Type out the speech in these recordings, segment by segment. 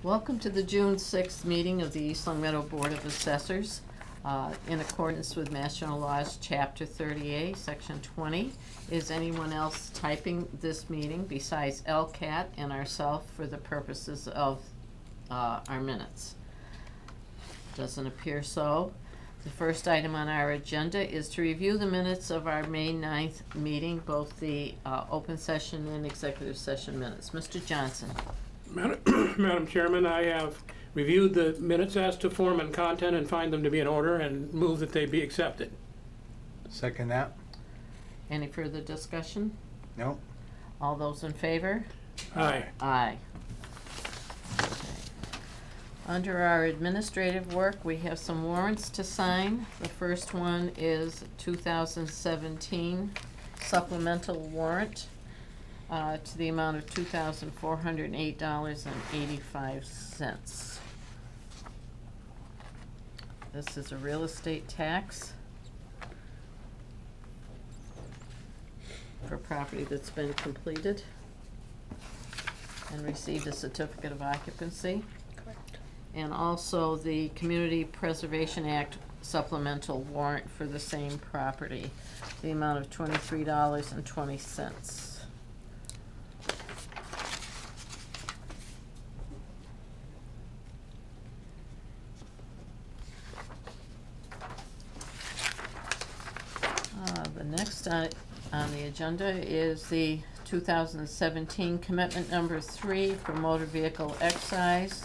Welcome to the June 6th meeting of the East Long Meadow Board of Assessors. In accordance with Mass General Laws, Chapter 30A, Section 20, is anyone else typing this meeting besides LCAT and ourselves for the purposes of our minutes? Doesn't appear so. The first item on our agenda is to review the minutes of our May 9th meeting, both the open session and executive session minutes. Mr. Johnson. Madam Chairman, I have reviewed the minutes as to form and content and find them to be in order and move that they be accepted. Second that. Any further discussion? No. All those in favor? Aye. Aye. Okay. Under our administrative work, we have some warrants to sign. The first one is 2017 supplemental warrant to the amount of $2,408.85. This is a real estate tax for property that's been completed and received a certificate of occupancy. Correct. And also the Community Preservation Act supplemental warrant for the same property, the amount of $23.20. The next on the agenda is the 2017 commitment number 3 for motor vehicle excise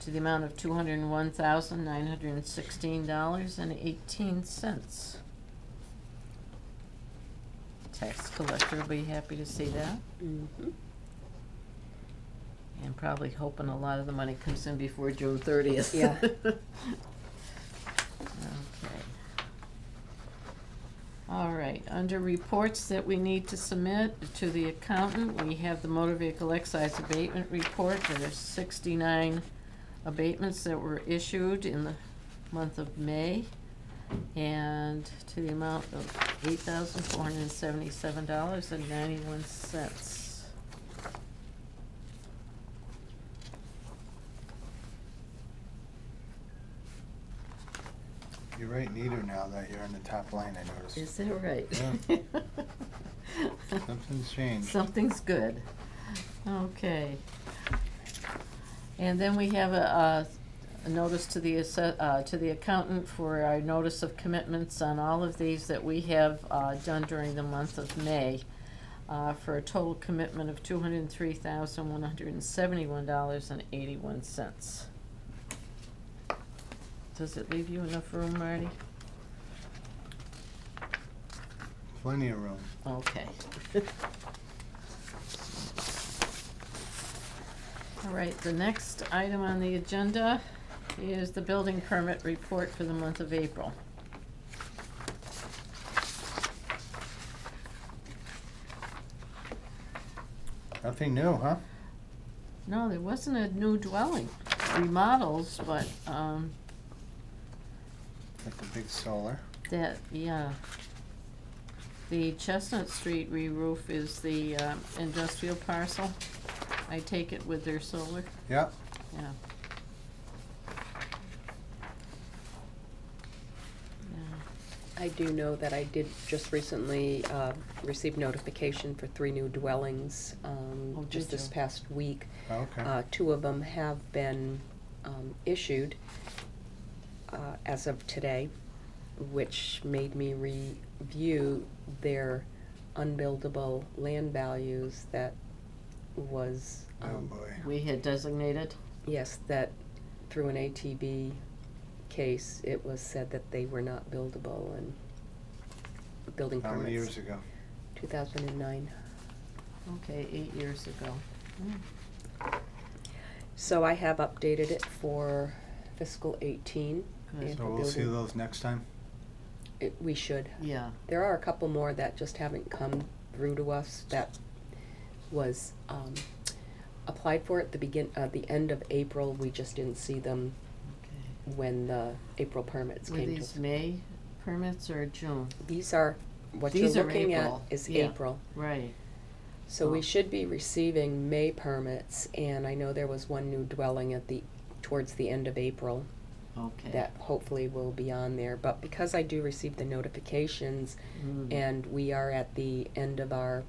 to the amount of $201,916.18. Tax collector will be happy to see that. Mm-hmm. And probably hoping a lot of the money comes in before June 30th. Yeah. Okay. All right, under reports that we need to submit to the accountant, we have the motor vehicle excise abatement report. There are 69 abatements that were issued in the month of May, and to the amount of $8,477.91. You're right, neater now that you're in the top line, I noticed. Is that right? Yeah. Something's changed. Something's good. Okay. And then we have a notice to the accountant for our notice of commitments on all of these that we have done during the month of May, for a total commitment of $203,171.81. Does it leave you enough room, Marty? Plenty of room. Okay. All right, the next item on the agenda is the building permit report for the month of April. Nothing new, huh? No, there wasn't a new dwelling. Remodels, but Like the big solar. that, yeah. The Chestnut Street re-roof is the industrial parcel. I take it with their solar. Yeah. Yeah. I do know that I did just recently receive notification for 3 new dwellings just did this you? past week. Okay. 2 of them have been issued as of today, which made me review their unbuildable land values that was, Oh boy. We had designated. yes, that through an ATB case, it was said that they were not buildable and building How permits. many years ago? 2009. Okay, 8 years ago. So I have updated it for fiscal 18. Good. and So for we'll see building- those next time? We should. Yeah. There are a couple more that just haven't come through to us that was applied for at the end of April. We just didn't see them Okay. when the April permits Were came to these us. May permits or June? These are, what These you're are looking at April. is Yeah. April. Right. So we Oh. should be receiving May permits, and I know there was one new dwelling towards the end of April Okay. that hopefully will be on there. But because I do receive the notifications, Mm. and we are at the end of our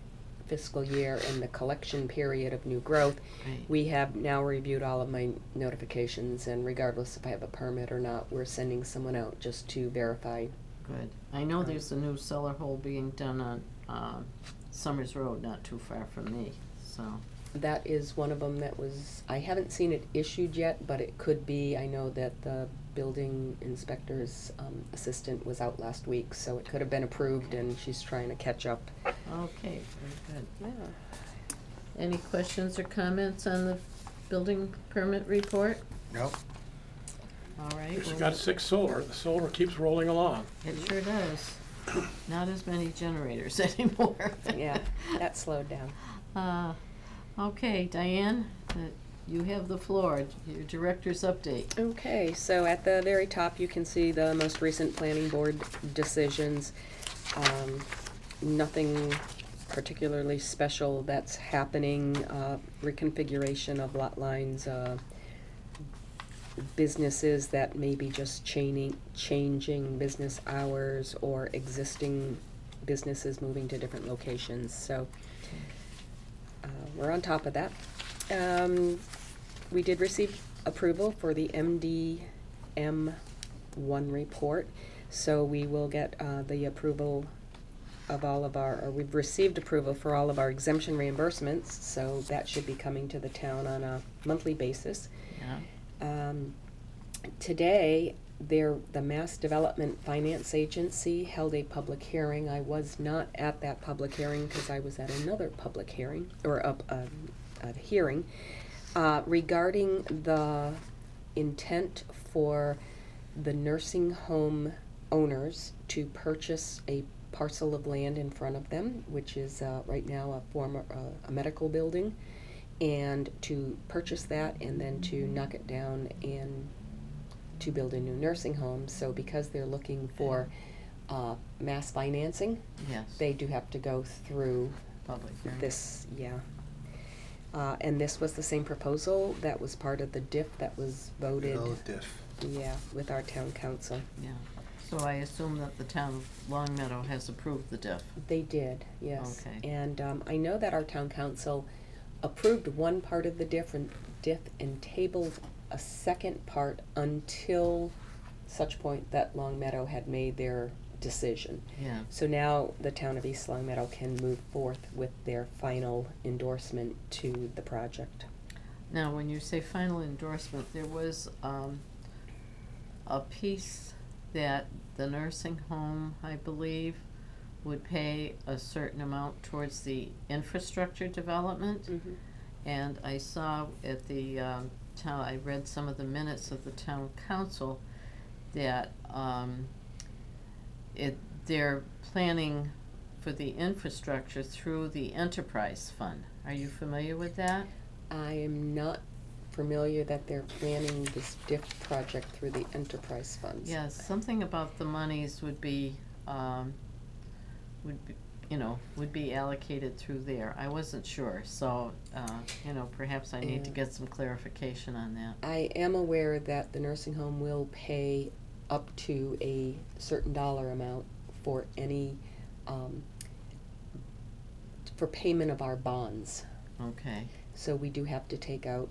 fiscal year and the collection period of new growth, Right. we have now reviewed all of my notifications, and regardless if I have a permit or not, we're sending someone out just to verify. Good. I know there's a new cellar hole being done on Summers Road, not too far from me, so. That is one of them that was, I haven't seen it issued yet, but it could be. I know that the building inspector's assistant was out last week, so it could have been approved, and she's trying to catch up. Okay, very good. Yeah. Any questions or comments on the building permit report? Nope. All right. It's well, got 6 solar. The solar keeps rolling along. It sure does. Not as many generators anymore. Yeah, that slowed down. Okay, Diane, you have the floor, your director's update. Okay, so at the very top, you can see the most recent planning board decisions. Nothing particularly special that's happening, reconfiguration of lot lines, businesses that may be just changing business hours, or existing businesses moving to different locations, so we're on top of that. We did receive approval for the MDM One Report, so we will get the approval of all of our, or we've received approval for all of our exemption reimbursements, so that should be coming to the town on a monthly basis. Yeah. Today, the Mass Development Finance Agency held a public hearing. I was not at that public hearing because I was at another public hearing, or a hearing, regarding the intent for the nursing home owners to purchase a parcel of land in front of them, which is right now a medical building, and to purchase that and then to knock it down and to build a new nursing home. So because they're looking for mass financing, Yes. they do have to go through Public hearing. this, yeah. And this was the same proposal that was part of the diff that was voted, Bill Diff. yeah, with our town council. Yeah. So I assume that the town of Long Meadow has approved the diff. They did, yes. Okay. And I know that our town council approved one part of the diff and tabled a second part until such point that Long Meadow had made their decision. Yeah. So now the town of East Long Meadow can move forth with their final endorsement to the project. Now, when you say final endorsement, there was a piece that the nursing home, I believe, would pay a certain amount towards the infrastructure development. Mm-hmm. And I saw at the I read some of the minutes of the town council that they're planning for the infrastructure through the enterprise fund. Are you familiar with that? I am not familiar that they're planning this diff project through the enterprise funds. Yes, something about the monies would be allocated through there. I wasn't sure, so, perhaps I need to Yeah. get some clarification on that. I am aware that the nursing home will pay up to a certain dollar amount for any, for payment of our bonds. Okay, So we do have to take out,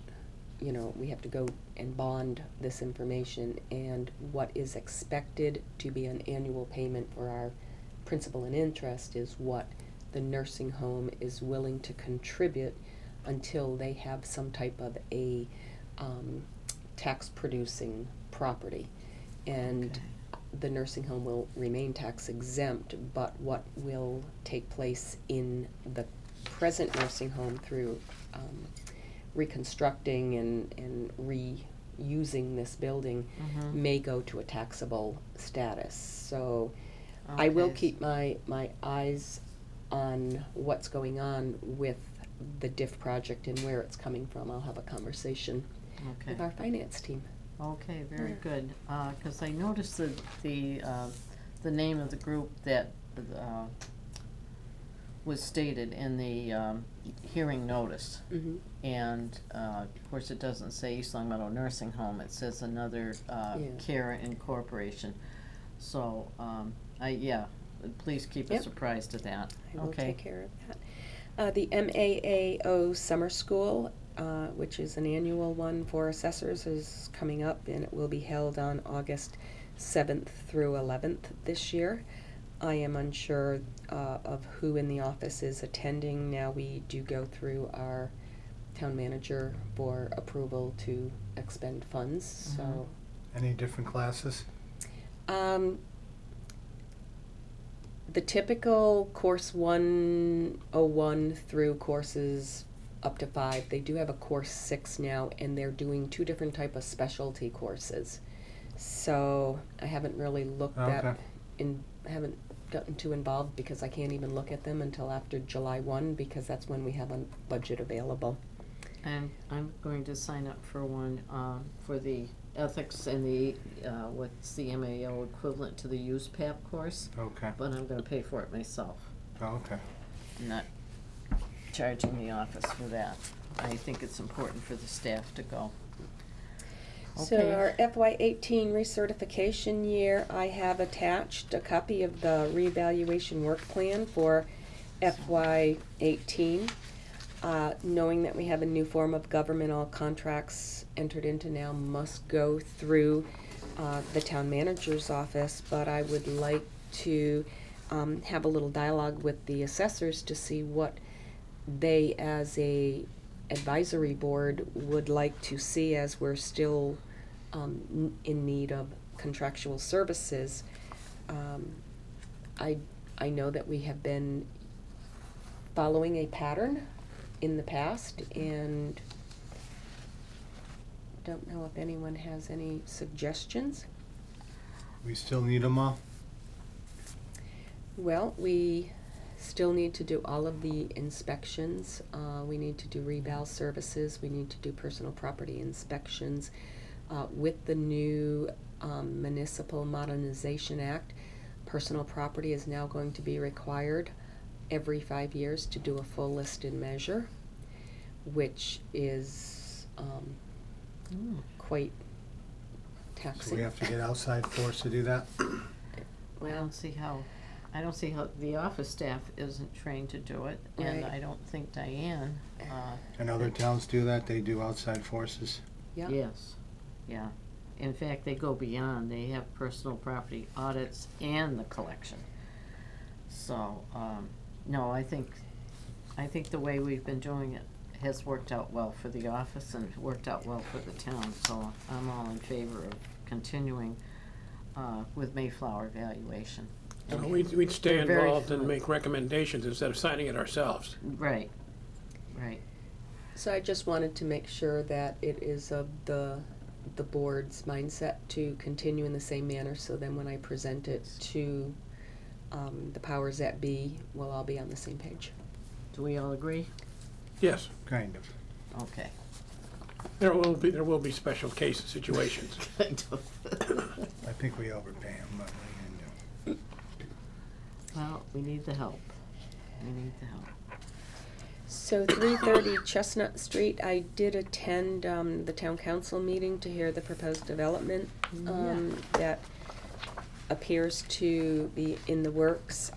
we have to go and bond this information, and what is expected to be an annual payment for our principal and interest is what the nursing home is willing to contribute until they have some type of a tax producing property. And okay. the nursing home will remain tax exempt, but what will take place in the present nursing home through reconstructing and reusing this building Mhm. may go to a taxable status. So I will Okay. keep my eyes on what's going on with the DIF project and where it's coming from. I'll have a conversation Okay. with our finance team. Okay, very Yeah. good. 'Cause I noticed that the name of the group that was stated in the hearing notice. Mm-hmm. And, of course, it doesn't say East Long Meadow Nursing Home, it says another Yeah. care incorporation. So, yeah, please keep Yep. us apprised of that. I will Okay. take care of that. The MAAO Summer School, which is an annual one for assessors, is coming up, and it will be held on August 7th through 11th this year. I am unsure of who in the office is attending. Now we do go through our town manager for approval to expend funds, so. Any different classes? The typical course 101 through courses up to 5. They do have a course 6 now, and they're doing 2 different type of specialty courses. So I haven't really looked Okay. haven't gotten too involved because I can't even look at them until after July 1 because that's when we have a budget available. And I'm going to sign up for one, for the ethics and the, what's the MAO equivalent to the USPAP course, Okay. but I'm gonna pay for it myself. Oh, okay. I'm not charging the office for that. I think it's important for the staff to go. So Okay. our FY18 recertification year, I have attached a copy of the reevaluation work plan for FY18. Knowing that we have a new form of government, all contracts entered into now must go through the town manager's office, but I would like to have a little dialogue with the assessors to see what they as a advisory board would like to see as we're still in need of contractual services. I know that we have been following a pattern in the past, and don't know if anyone has any suggestions. We still need them all? Well, we still need to do all of the inspections. We need to do reval services. We need to do personal property inspections. With the new Municipal Modernization Act, personal property is now going to be required every 5 years to do a full listed measure, which is quite taxing. So we have to get outside force to do that? I don't see how the office staff isn't trained to do it, and Right. I don't think Diane, And other towns do that? They do outside forces? Yeah. yes, yeah. In fact, they go beyond, they have personal property audits and the collection. So, no, I think the way we've been doing it has worked out well for the office and worked out well for the town, so I'm all in favor of continuing, with Mayflower evaluation. So we'd stay They're very involved and fluid. make recommendations instead of signing it ourselves. Right, right. So I just wanted to make sure that it is of the board's mindset to continue in the same manner, so then when I present it to the powers that be, we'll all be on the same page. Do we all agree? Yes, Kind of. Okay. there will be special case situations. Kind of. I think we overpay them, but what are you gonna do? Well, we need the help. We need the help. So 330 Chestnut Street, I did attend the town council meeting to hear the proposed development that appears to be in the works.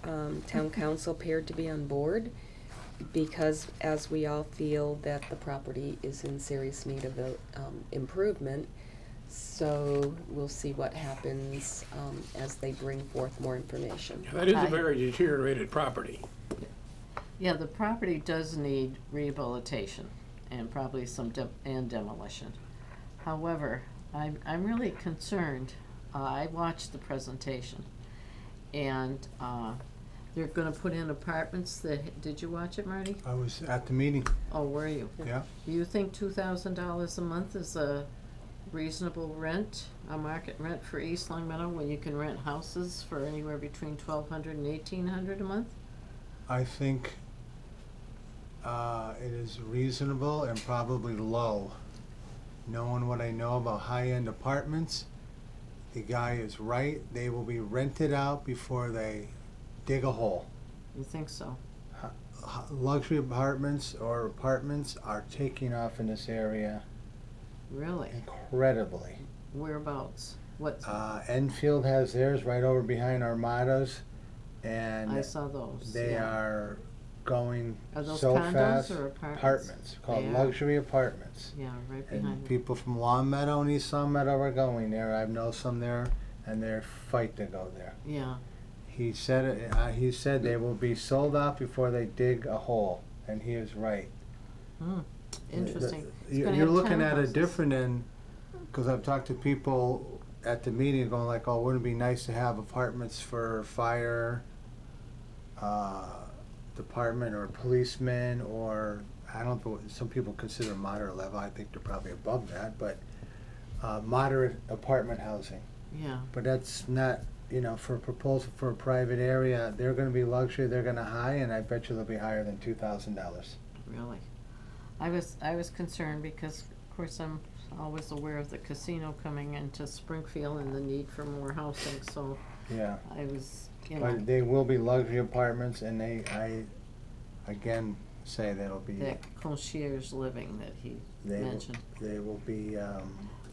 Town council appeared to be on board because, as we all feel, that the property is in serious need of improvement. So we'll see what happens as they bring forth more information. That is a very deteriorated property. Yeah, the property does need rehabilitation and probably some demolition. However, I'm really concerned. I watched the presentation, and they're gonna put in apartments that, did you watch it, Marty? I was at the meeting, Oh, were you? yeah. Do you think $2,000 a month is a reasonable rent, a market rent for East Long Meadow, when you can rent houses for anywhere between $1,200 and $1,800 a month? I think it is reasonable and probably low. Knowing what I know about high-end apartments, the guy is right. They will be rented out before they dig a hole. You think so? luxury apartments or apartments are taking off in this area Really? incredibly. Whereabouts? What? Enfield has theirs right over behind Armadas, and I saw those. they yeah. are going Are those so condos fast. or apartments? Apartments, called They are. luxury apartments. Yeah, right behind And them. people from Long Meadow and East Long Meadow are going there. I know some there, and they're fight to go there. Yeah. He said they will be sold out before they dig a hole, and he is right. Interesting. It's You're gonna have looking at a townhouses. different end, because I've talked to people at the meeting going like, oh, wouldn't it be nice to have apartments for fire department or policemen, or I don't know, some people consider moderate level. I think they're probably above that, but moderate apartment housing. Yeah. But that's not, for a proposal for a private area, they're gonna be luxury, they're gonna high, and I bet you they'll be higher than $2,000. Really. I was concerned because, of course, I'm always aware of the casino coming into Springfield and the need for more housing. So Yeah. I was, But they will be luxury apartments, and I again say that'll be, that concierge living that he they mentioned. they will be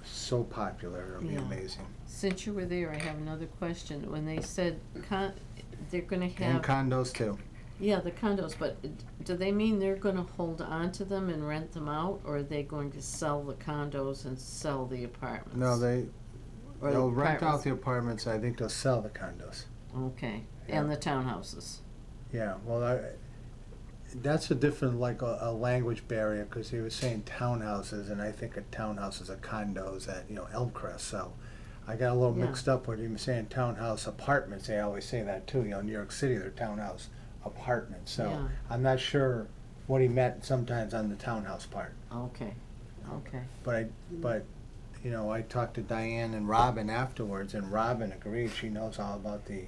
so popular, it'll be Yeah. amazing. Since you were there, I have another question. When they said they're going to And have, condos too. yeah, the condos, but do they mean they're going to hold on to them and rent them out, or are they going to sell the condos and sell the apartments? No, Or the they'll rent out apartments? the apartments, I think they'll sell the condos. Okay, Yeah. and the townhouses. Yeah, well, that's a different, like a language barrier, because he was saying townhouses, and I think a townhouse is a condos at, Elmcrest, so I got a little Yeah. mixed up with him saying townhouse apartments. They always say that too, New York City, they're townhouse apartments, so Yeah. I'm not sure what he meant sometimes on the townhouse part. Okay, okay. But I talked to Diane and Robin afterwards, and Robin agreed. She knows all about the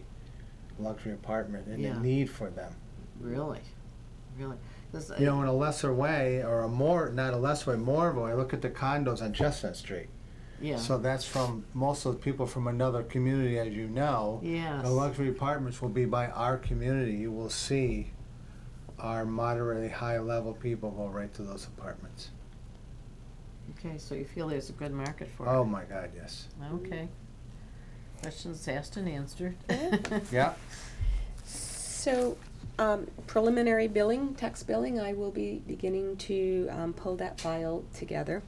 luxury apartment and Yeah. the need for them. Really? Really? 'Cause In a lesser way, or not a lesser way, more of a way, look at the condos on Chestnut Street. yeah. So that's from most of the people from another community, as you know. Yes. The luxury apartments will be by our community. You will see our moderately high level people go right to those apartments. Okay, so you feel there's a good market for it? Oh my God, yes. Okay. Questions asked and answered. Yeah. So, preliminary billing, tax billing, I will be beginning to pull that file together.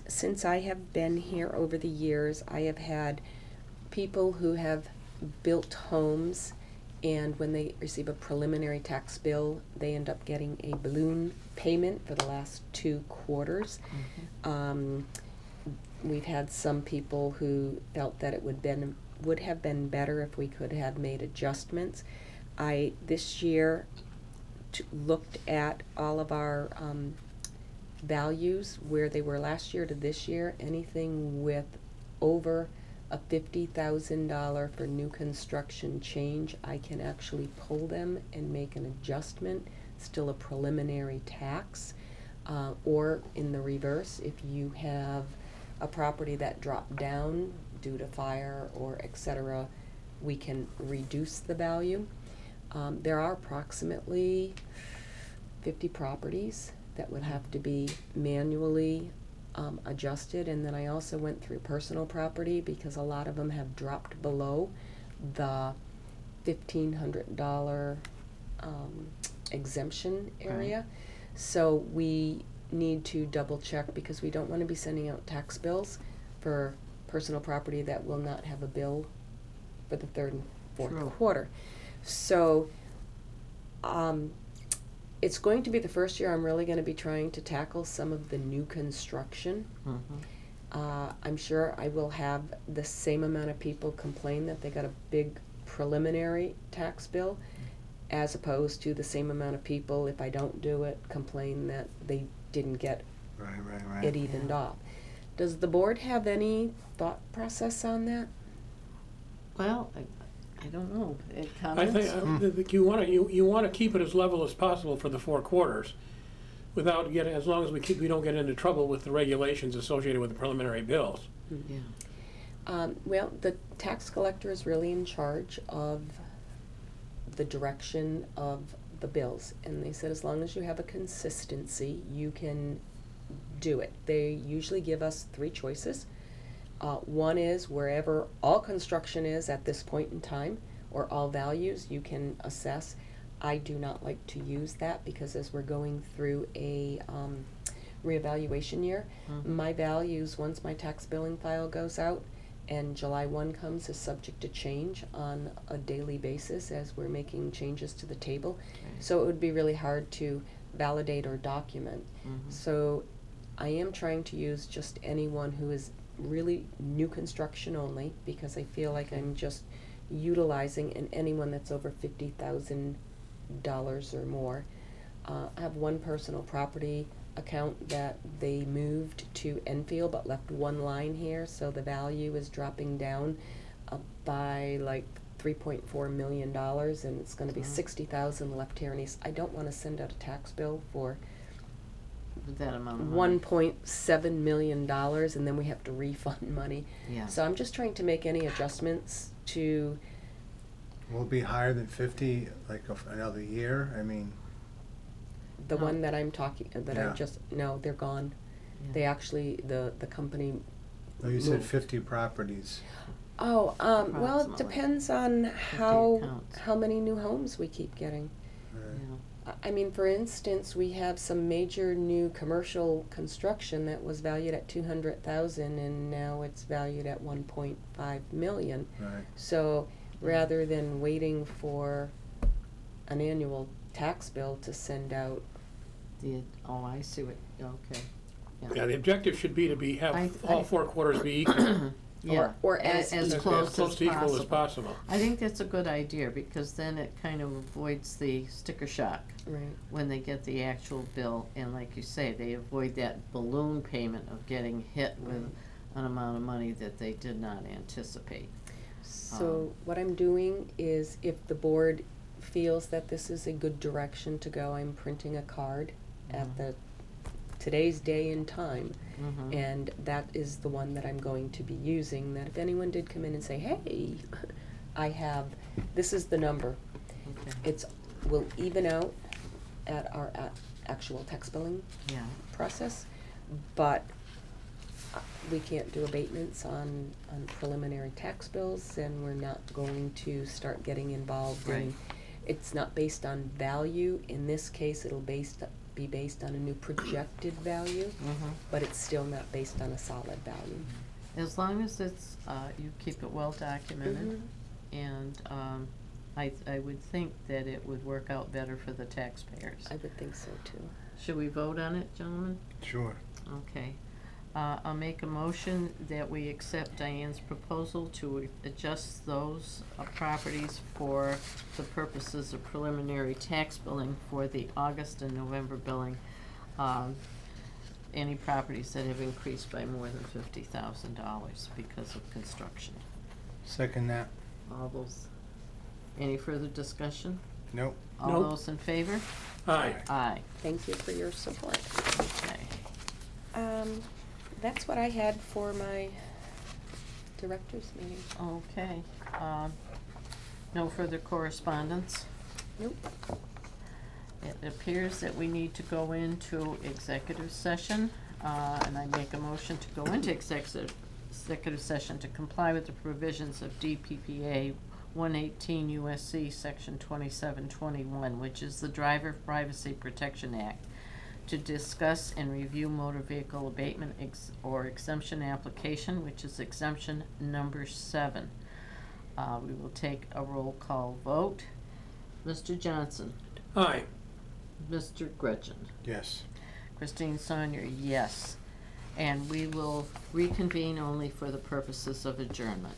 Since I have been here over the years, I have had people who have built homes, and when they receive a preliminary tax bill, they end up getting a balloon payment for the last 2 quarters. We've had some people who felt that it would have been better if we could have made adjustments. I this year looked at all of our values, where they were last year to this year. Anything with over a $50,000 for new construction change, I can actually pull them and make an adjustment, still a preliminary tax. Or in the reverse, if you have a property that dropped down due to fire or etc., we can reduce the value. There are approximately 50 properties that would have to be manually adjusted, and then I also went through personal property because a lot of them have dropped below the $1,500 exemption area. Right. So we need to double check, because we don't want to be sending out tax bills for personal property that will not have a bill for the 3rd and 4th True. quarter. So it's going to be the first year I'm really going to be trying to tackle some of the new construction. I'm sure I will have the same amount of people complain that they got a big preliminary tax bill, as opposed to the same amount of people, if I don't do it, complain that they didn't get Right. it evened off. Does the board have any thought process on that? Well, I don't know. I Comments? think you want to keep it as level as possible for the 4 quarters, without getting, as long as we don't get into trouble with the regulations associated with the preliminary bills. Yeah. Well, the tax collector is really in charge of the direction of the bills. And they said, as long as you have a consistency, you can do it. They usually give us 3 choices. One is wherever all construction is at this point in time, or all values, you can assess. I do not like to use that because as we're going through a reevaluation year, my values, once my tax billing file goes out and July 1 comes, is subject to change on a daily basis as we're making changes to the table. So it would be really hard to validate or document. So I am trying to use just anyone who is really new construction only, because I feel like I'm just utilizing, and anyone that's over $50,000 or more. I have one personal property account that they moved to Enfield but left one line here, so the value is dropping down by like $3.4 million, and it's going to be $60,000 left here in East. I don't want to send out a tax bill for that amount of money. $1.7 million, and then we have to refund money. Yeah. So I'm just trying to make any adjustments to. Will it be higher than 50, like another year? I mean, The one that I'm talking, that Yeah. I just, no, they're gone. Yeah. They actually, the company. oh, you said moved. 50 properties. Oh, well, it Approximately. depends on 50 how accounts. many new homes we keep getting. Yeah. I mean, for instance, we have some major new commercial construction that was valued at $200,000, and now it's valued at $1.5 million. Right. So rather than waiting for an annual tax bill to send out, Oh, I see what, okay. Yeah, the objective should be to have all 4 quarters be equal, Yeah. or as as equal. close as close as to equal as possible. possible. I think that's a good idea, because then it kind of avoids the sticker shock right. when they get the actual bill, and like you say, they avoid that balloon payment of getting hit with an amount of money that they did not anticipate. So what I'm doing is, if the board feels that this is a good direction to go, I'm printing a card at the today's day and time, and that is the one that I'm going to be using, that if anyone did come in and say, hey, I have, this is the number, Okay. will even out at our actual tax billing Yeah. process, but we can't do abatements on preliminary tax bills, and we're not going to start getting involved Right. in, it's not based on value. In this case, it'll be based on a new projected value, but it's still not based on a solid value. As long as it's, you keep it well documented, and I would think that it would work out better for the taxpayers. I would think so too. Should we vote on it, gentlemen? Sure. Okay. I'll make a motion that we accept Diane's proposal to adjust those properties for the purposes of preliminary tax billing for the August and November billing. Any properties that have increased by more than $50,000 because of construction. Second that. All those, any further discussion? Nope. All Nope. those in favor? Aye. Aye. Thank you for your support. Okay. That's what I had for my director's meeting. Okay. No further correspondence? Nope. It appears that we need to go into executive session, and I make a motion to go into executive session to comply with the provisions of DPPA 118 USC Section 2721, which is the Driver Privacy Protection Act, to discuss and review motor vehicle abatement or exemption application, which is exemption number 7. We will take a roll call vote. Mr. Johnson. Aye. Mr. Gretchen. Yes. Christine Saunier, yes. And we will reconvene only for the purposes of adjournment.